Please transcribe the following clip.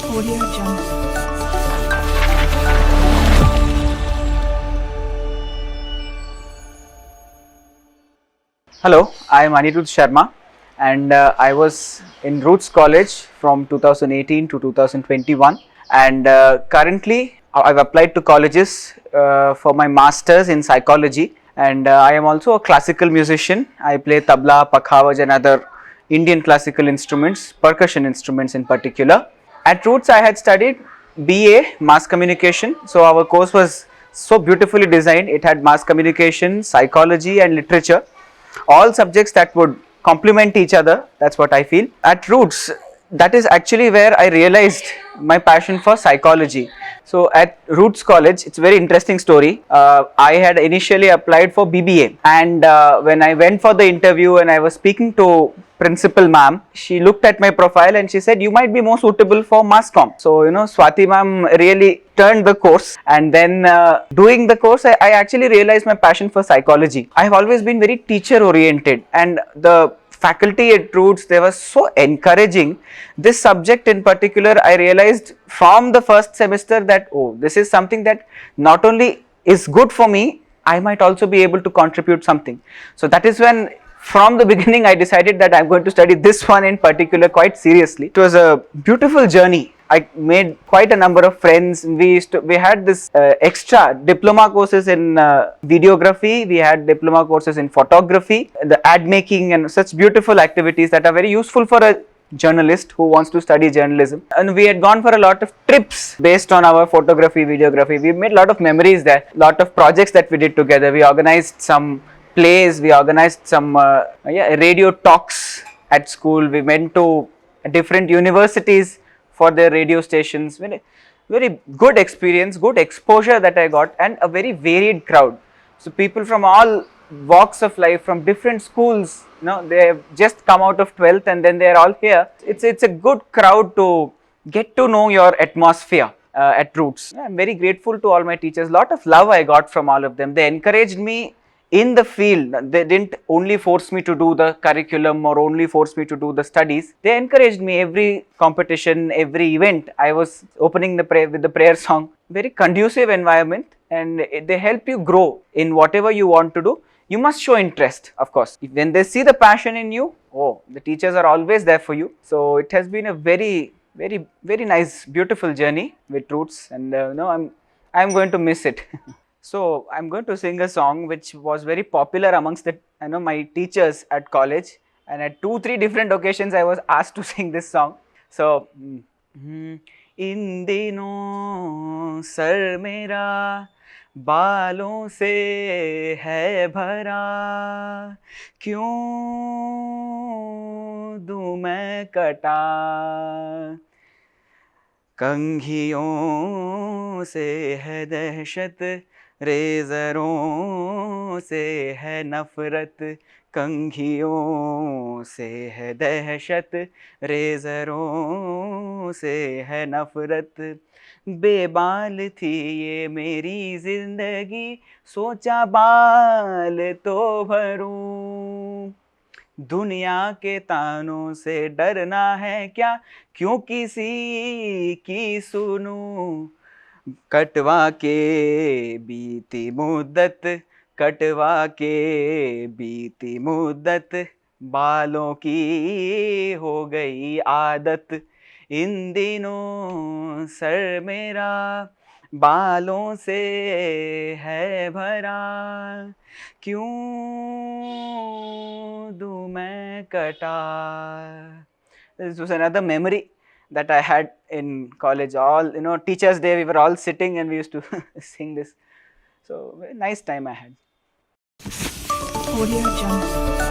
Audio Jungle. Hello, I am Anirudh Sharma and I was in Roots College from 2018 to 2021 and currently I've applied to colleges for my masters in psychology and I am also a classical musician. I play tabla, pakhavaj and other Indian classical instruments, percussion instruments in particular. At Roots I had studied BA Mass Communication, so our course was so beautifully designed. It had mass communication, psychology and literature, all subjects that would complement each other. That's what I feel. At Roots, that is actually where I realized my passion for psychology. So at Roots College, it's a very interesting story. I had initially applied for BBA, and when I went for the interview and I was speaking to principal ma'am, she looked at my profile and she said, you might be more suitable for mass comm. So Swati ma'am really turned the course, and then doing the course I actually realized my passion for psychology. I have always been very teacher oriented, and the faculty at Roots, they were so encouraging. This subject in particular, I realized from the first semester that, oh, this is something that not only is good for me, I might also be able to contribute something. So that is when from the beginning I decided that I'm going to study this one in particular quite seriously. It was a beautiful journey. I made quite a number of friends. We had this extra diploma courses in videography. We had diploma courses in photography, the ad making, and such beautiful activities that are very useful for a journalist who wants to study journalism. And we had gone for a lot of trips based on our photography, videography. We made a lot of memories there, lot of projects that we did together. We organized some plays, we organized some radio talks at school. We went to different universities for their radio stations. Very good experience, good exposure that I got, and a very varied crowd. So people from all walks of life, from different schools, they have just come out of 12th and then they are all here. It's a good crowd to get to know your atmosphere at Roots. I'm very grateful to all my teachers. Lot of love I got from all of them. They encouraged me in the field. They didn't only force me to do the curriculum or only force me to do the studies. They encouraged me. Every competition, every event, I was opening the prayer with the prayer song. Very conducive environment, and they help you grow in whatever you want to do. You must show interest, of course. When they see the passion in you, oh, the teachers are always there for you. So it has been a very nice, beautiful journey with Roots, and I'm going to miss it. So I'm going to sing a song which was very popular amongst the my teachers at college, and at 2-3 different occasions I was asked to sing this song. So in दिनों sir मेरा बालों से है भरा, क्यों दूं मैं कटा, कंघियों से है दहशत, रेज़रों से है नफ़रत, कंघियों से है दहशत, रेज़रों से है नफ़रत। बेबाल थी ये मेरी ज़िंदगी, सोचा बाल तो भरूं, दुनिया के तानों से डरना है क्या, क्यों किसी की सुनूं, कटवा के बीती मुद्दत, कटवा के बीती मुद्दत, बालों की हो गई आदत, इन दिनों सर मेरा बालों से है भरा, क्यों दूं मैं कटा. This was another memory that I had in college. All Teachers' Day, we were all sitting and we used to sing this. So very nice time I had. Audio Jungle.